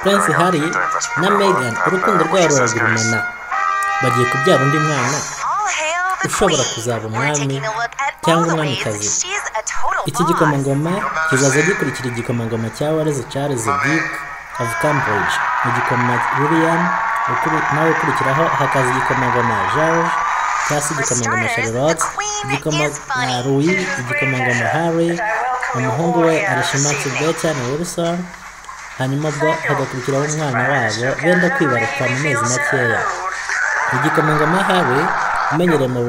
Prince Harry na Meghan urukundo rwabo ruragurumana, bagiye kubyara undi mwana ushobora kuzaba umwami cyangwa umwamikazi. Iki gikomangoma kizaza gikurikira igikomangoma cya Wales Charles Duke of Cambridge, igikomangoma William nawe ukurikiraho hakaza igikomangoma George cyangwa se igikomangoma Charlotte, igikomangoma Louis, igikomangoma Harry, umuhungu we arishimangiye cyane Wilson, hanyuma bwo hagakurikiraho umwana wabo benda kwibaruka mu mezi makeya. Igikomangoma Harry umenyereye mu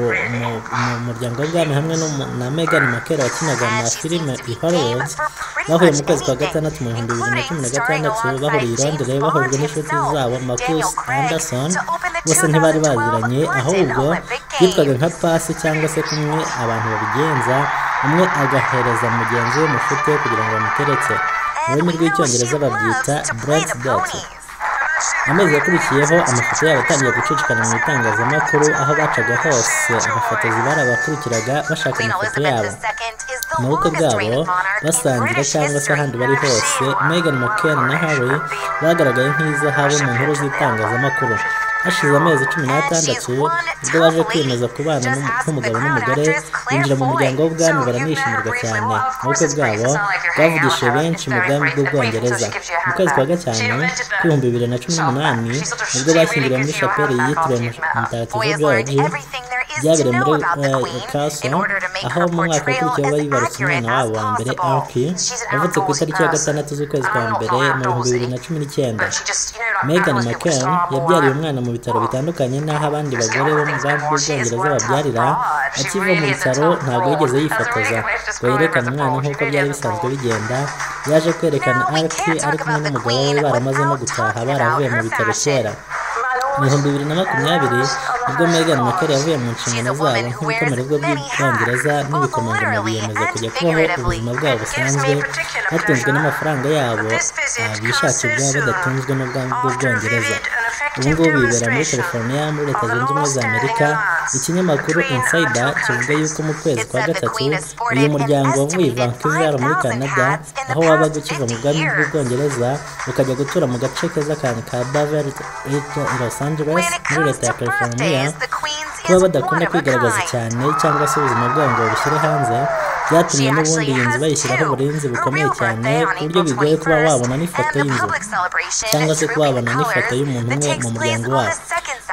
muryango w'ubwami hamwe na Meghan Markle wakinaga na filime i Hollywood, bahuye mu kwezi kwa gatandatu mu 2016 bahuriye i Londres bahujwe n'inshuti zabo Marcus Anderson. Bose ntibari baziranye, ahubwo yitwaga nka pasi cyangwa se kumwe abantu babigenza, umwe agahereza mugenzi we mushuti we kugira ngo bamuteretse. Mu rurimi rw'icyongereza babyita Brad Date. Amezi yakurikiyeho amafoto yabo atangiye gucicikana mu itangazamakuru, aho bacaga hose abafotozi barabakurikiraga bashaka amafoto yabo. Mu bukwe bwabo basangira cyangwa se ahandi bari hose, Meghan Markle na Harry bagaragaye nk'izahabu mu nkuru z'itangazamakuru. Hashize amezi 16 ubwo baje kwemeza kubana nk'umugabo n'umugore, binjira mu muryango w'ubwami baranishimirwa cyane. Ubukwe bwabo bwavugishije benshi mu bwami bw'Ubwongereza. Mu kwezi kwa gatanu 2018 ubwo bashyingiriwe muri chapelle yitiriwe Mutagatifu George byabereye muri Castle, aho mu mwaka wakurikiyeho bibarutse umwana wabo wa mbere Archie wavutse ku itariki ya 6 z'ukwezi kwa mbere mu 2019. Meghan Markle yabyariye umwana mu bitaro bitandukanye n'aho abandi bagore bo mu bwami bw'Ubwongereza babyarira. Akiva mu bitaro ntabwo yigeze yifotoza ngo yerekane umwana nk'uko byari bisanzwe bigenda. Yaje kwerekana Archie ari kumwe n'umugabo we baramaze no gutaha baravuye mu bitaro kera. Mu 2020 ubwo Meghan Markle yavuye mu nshingano zabo nk'ibikomere bw'Ubwongereza n'ibikomangoma biyemeza kujya kubaho ubuzima bwabo busanzwe batunzwe n'amafaranga yabo bishakirwa badatunzwe n'ubwami bw'Ubwongereza. Ubu ngubu bibera muri California muri Leta Zunze Ubumwe za Amerika. Ikinyamakuru Insider kivuga yuko mu kwezi kwa gatatu uyu muryango wavuye Vancouver muri Canada, aho wabaga ukiva mu bwami bw'Ubwongereza ukajya gutura mu gace keza ka Beverly Hills Los Angeles muri Leta ya California. Kuba badakunda kwigaragaza cyane cyangwa se ubuzima bwabo ngo babishyire hanze byatumye n'ubundi iyi nzu bayishyiraho uburinzi bukomeye cyane, ku buryo bigoye kuba wabona n'ifoto y'inzu cyangwa se kuba wabona n'ifoto y'umuntu umwe mu muryango wabo.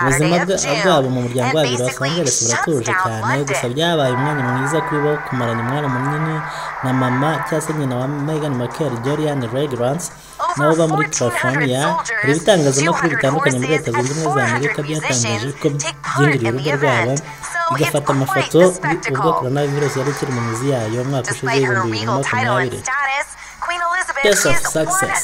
Ubuzima bwabo mu muryango wabo Los Angeles buratuje cyane, gusa byabaye umwanya mwiza kuri bo kumarana umwana munini na mama cyangwa se nyina wa Meghan Markle, Dorian Legrand, nabo ba muri California. Hari ibitangazamakuru bitandukanye muri Leta Zunze Ubumwe za Amerika byatangaje ko byinjiriye urugo rwabo igafata amafoto ubwo coronavirus yari ikiri mu mizi yayo umwaka ushize 2020. Case of Success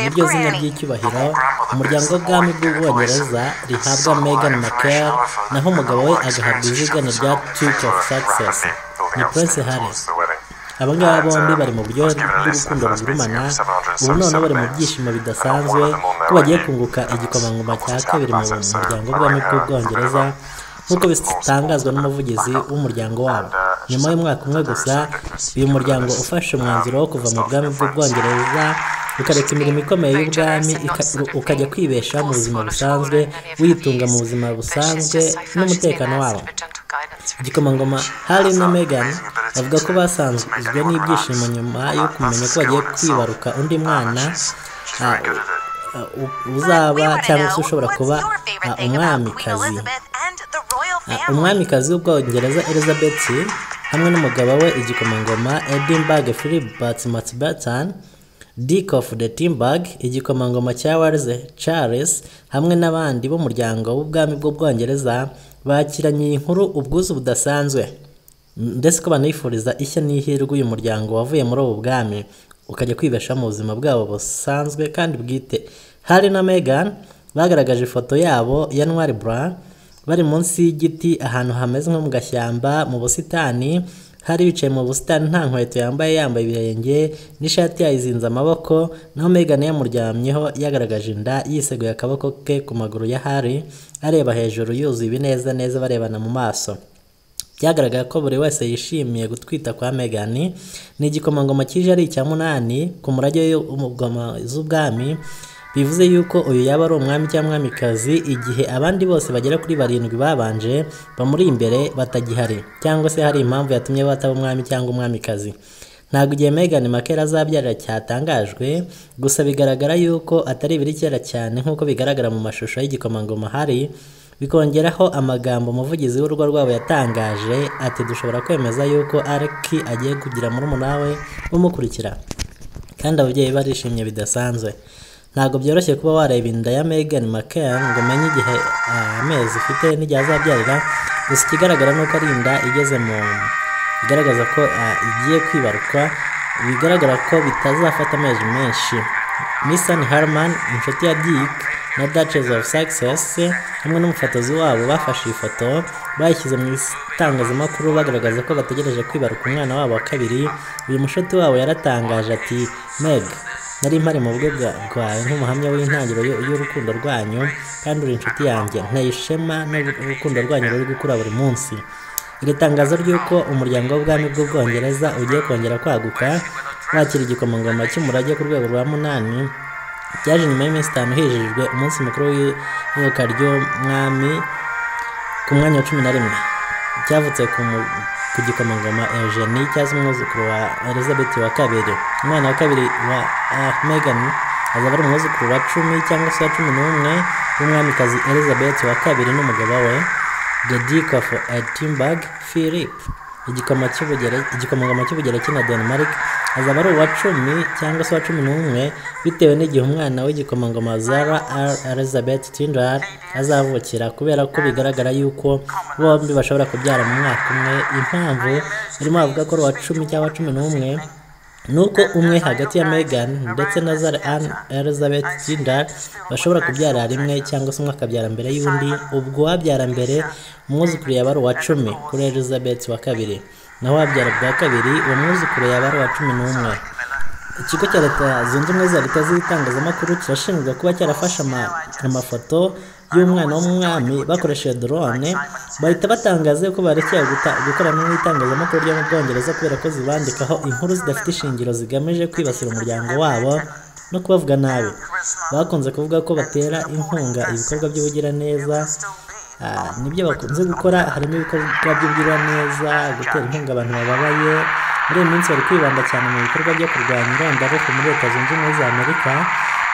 niryo zina ry'icyubahiro umuryango w'ubwami bw'Ubwongereza rihabwa Meghan Markle, naho umugabo we agahabwa izina rya Duke of Success ni Prince Harry. Abangaba bombi bari mu buryo bw'urukundo rugurumana, ubu none bari mu byishimo bidasanzwe ko bagiye kunguka igikomangoma cya kabiri mu muryango w'ubwami bw'Ubwongereza nk'uko bitangazwa n'umuvugizi w'umuryango wabo. Nyuma y'umwaka umwe gusa uyu muryango ufashe umwanzuro wo kuva mu bwami bw'Ubwongereza ukareka imirimo ikomeye y'ubwami ukajya kwibesha mu buzima busanzwe, witunga mu buzima busanzwe n'umutekano wabo. Igikomangoma Harry na Meghan bavuga ko basanzwe n'ibyishimo nyuma yo kumenya ko bagiye kwibaruka undi mwana uzaba cyangwa se ushobora kuba umwamikazi. Umwamikazi w'Ubwongereza Elizabeth hamwe n'umugabo we igikomangoma Edinburgh Philip Mountbatten, Duke of Edinburgh, igikomangoma cya Wales Charles hamwe n'abandi bo muryango w'ubwami bw'Ubwongereza bakiranye inkuru ubwuzu budasanzwe, ndetse ko banayifuriza ishya n'ihirwe uyu muryango wavuye muri ubu bwami ukajya kwibesha mu buzima bwabo busanzwe kandi bwite. Harry na Meghan bagaragaje ifoto yabo ya Noir Blanc bari munsi y'igiti ahantu hameze nko mu gashyamba mu busitani. Harry yicaye mu busitani nta nkweto yambaye ibirenge n'ishati yayizinze amaboko, naho Meghan yamuryamyeho yagaragaje inda yiseguye akaboko ke ku maguru ya Harry areba hejuru yuzuye ibineza neza barebana mu maso. byagaragara ko buri wese yishimiye gutwita kwa Meghan. Ni igikomangoma kije ari icya munani ku murage w'umugoma z'ubwami, bivuze yuko uyu yaba ari umwami cyangwa mwamikazi igihe abandi bose bagera kuri 7 babanje bamuri imbere batagihari, cyangwa se hari impamvu yatumye bataba umwami cyangwa umwamikazi. Ntabwo igihe Meghan Markle azabyarira cyatangajwe, gusa bigaragara yuko atari ibiri kera cyane nk'uko bigaragara mu mashusho y'igikomangoma Harry. Bikongeraho amagambo umuvugizi w'urugo rwabo yatangaje ati dushobora kwemeza yuko Arki agiye kugira murumuna we umukurikira, kandi ababyeyi barishimye bidasanzwe. Ntabwo byoroshye kuba wareba inda ya Meghan Markle ngo umenye igihe amezi ifite n'igihe azabyarira, gusa ikigaragara ni uko ari inda igeze mu bigaragaza ko igiye kwibaruka, bigaragara ko bitazafata amezi menshi. Nissan Harman, inshuti ya Dick na Duchess of Sussex hamwe n'umufotozi wabo bafashe ifoto bayishyize mu itangazamakuru bagaragaza ko bategereje kwibaruka umwana wabo wa kabiri. Uyu mushuti wabo yaratangaje ati Meg, nari mpari mu bwe bwawe nk'umuhamya w'intangiriro y'urukundo rwanyu, kandi uri inshuti yanjye, nteye ishema n'urukundo rwanyu ruri gukura buri munsi. Iri tangazo ry'uko umuryango w'ubwami bw'Ubwongereza ugiye kongera kwaguka wakira igikomangoma cy'umurage ku rwego rwa 8 byaje nyuma y'iminsi 5 hijijwe umunsi mukuru w'ivuka ry'umwami ku mwanya wa 11 cyavutse ku gikomangoma Eugenie cyazwe umwuzukuru wa Elizabeth wa kabiri. Umwana wa kabiri wa Meghan azaba ari umwuzukuru wa 10 cyangwa se wa 11 w'umwamikazi Elizabeth wa kabiri n'umugabo we the Duke of Edinburgh Philip. Igikomangoma cy'Ubugereki na Denmark azaba ari uwa 10 cyangwa se wa 11 bitewe n'igihe umwana w'igikomangoma Zara Elizabeth Tindall azavukira, kubera ko bigaragara yuko bombi bashobora kubyara mu mwaka umwe. Impamvu irimo avuga ko ari uwa 10 cyangwa 11 nuko umwe hagati ya Meghan ndetse na Zara Elizabeth Tindall bashobora kubyara rimwe cyangwa se umwe akabyara mbere y'undi. Ubwo wabyara mbere umwuzukuru yaba ari uwa 10 kuri Elizabeth wa kabiri, naho wabyara bwa kabiri uwo mwuzukuru yaba ari uwa 11. Ikigo cya Leta Zunze Ubumwe za Leta z'itangazamakuru kirashinjwa kuba cyarafashe amafoto y'umwana w'umwami bakoresheje drone, bahita batangaza ko barekeye gukorana n'itangazamakuru ryo mu Bwongereza kubera ko zibandikaho inkuru zidafite ishingiro zigamije kwibasira umuryango wabo no kubavuga nabi. Bakunze kuvuga ko batera inkunga ibikorwa by'ubugiraneza. Nibyo bakunze gukora, harimo ibikorwa by'ubugiraneza, gutera inkunga abantu bababaye. Muri iyi minsi bari kwibanda cyane mu bikorwa byo kurwanya irondaruhu muri Leta Zunze Ubumwe za Amerika.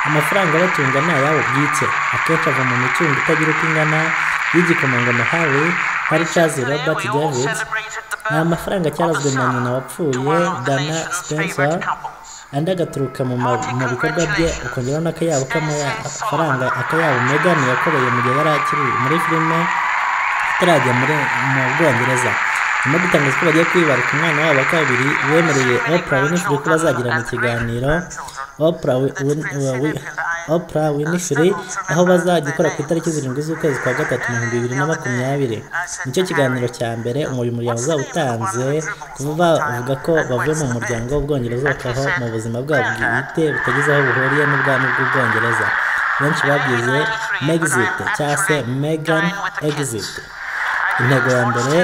Amafaranga batunga ni ayabo bwite, akenshi ava mu mitungo itagira uko ingana y'igikomangoma Harry Charles Robert David. Ni amafaranga cyarazwe na nyina wapfuye Dana Spencer, andi agaturuka mu bikorwa bye, ukongeraho n'akayabo k'amafaranga akayabo Meghan yakoreye mu gihe yari akiri muri filime atarajya mu Bwongereza. Nyuma yo gutangaza ko bagiye kwibaruka umwana wabo wa kabiri, wemereye Oprah Winfrey ko bazagirana ikiganiro Oprah Winfrey aho bazagikora ku itariki 7 z'ukwezi kwa gatatu 2020. Nicyo kiganiro cya mbere uyu muryango uzaba utanze kuva bavuga ko bavuye mu muryango w'Ubwongereza bakaho mu buzima bwabo bwite butagize aho buhuriye n'ubwami bw'Ubwongereza. Benshi babwize Megxit cyangwa se Meghan Exit. Intego ya mbere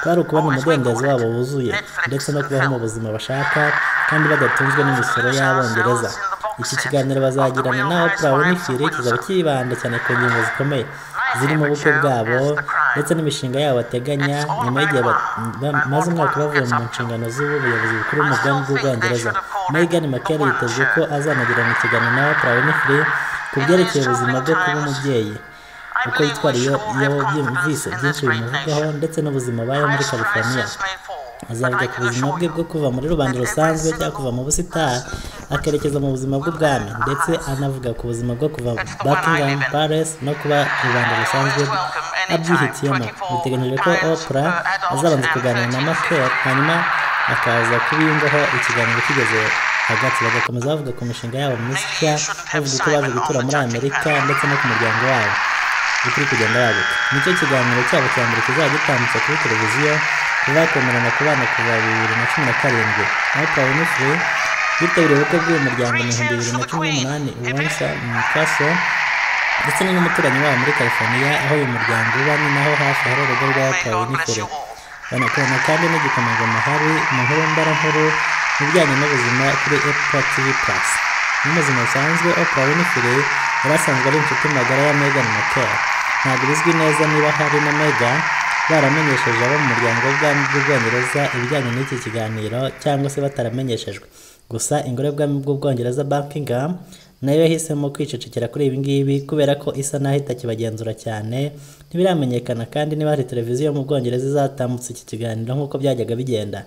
kwari ukubona umudendezo wabo wuzuye ndetse no kubaho mu buzima bashaka kandi badatunzwe n'imisoro y'Abongereza. Iki kiganiro bazagirana na Oprah Winfrey kizaba kibanda cyane ku ngingo zikomeye ziri mu bukwe bwabo ndetse n'imishinga yabo bateganya nyuma y'igihe maze umwaka bavuye mu nshingano z'ubuyobozi bukuru mu bwami bw'Ubwongereza. Meghan Markle yitezwe ko azanagirana ikiganiro na Oprah Winfrey ku byerekeye ubuzima bwo kuba umubyeyi, uko yitwariye iyo byumvise byinshi bimuvugaho ndetse n'ubuzima bayo muri California. Azavuga ku buzima bwe bwo kuva muri rubanda rusanzwe cyangwa kuva mu busitani akerekeza mu buzima bw'ubwami, ndetse anavuga ku buzima bwo kuva Buckingham Palace no kuba rubanda rusanzwe abyihitiyemo. Biteganyijwe ko Oprah azabanza kuganira na Markle hanyuma akaza kubiyungaho ikiganiro kigeze hagati, bagakomeza bavuga ku mishinga yabo mishya, bavuga ko baje gutura muri Amerika ndetse no ku muryango wabo ukuri kugenda waguka. Nicyo kiganiro cyabo cya mbere kizajya gitambutsa kuri televiziyo kwemerana kubana kuva 2017. Oprah Winfrey yitabiriye ubukwe bw'uyu muryango mu 2018 Windsor Castle ndetse n'umuturanyi wabo muri California aho uyu muryango uba ni naho hafi hari urugo rwa Oprah Winfrey. banakorana kandi n'igikomangoma Harry mu nkuru mbarankuru mu bijyanye n'ubuzima kuri Apple TV+. Mu buzima busanzwe Oprah Winfrey yari asanzwe ari inshuti magara ya Meghan Markle. Ntabwo bizwi neza niba Harry na Meghan baramenyesheje abo mu muryango w'ubwami bw'Ubwongereza ibijyanye n'iki kiganiro cyangwa se bataramenyeshejwe. Gusa ingoro y'ubwami bw'Ubwongereza Buckingham nayo yahisemo kwicecekera kuri ibi ngibi kubera ko isa naho itakibagenzura cyane. Ntibiramenyekana kandi niba hari televiziyo mu Bwongereza izatambutse iki kiganiro nk'uko byajyaga bigenda.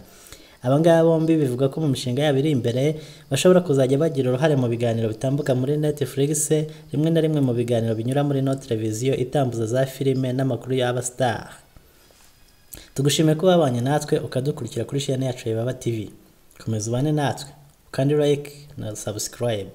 Abangaba bombi bivuga ko mu mishinga yabo iri imbere bashobora kuzajya bagira uruhare mu biganiro bitambuka muri Netflix, rimwe na rimwe mu biganiro binyura muri no televiziyo itambuza za filime n'amakuru y'abastar. Tugushimiye ko babanye natwe ukadukurikira kuri chaîne yacu ya Ibaba TV. Komeza ubane natwe kandi like na subscribe.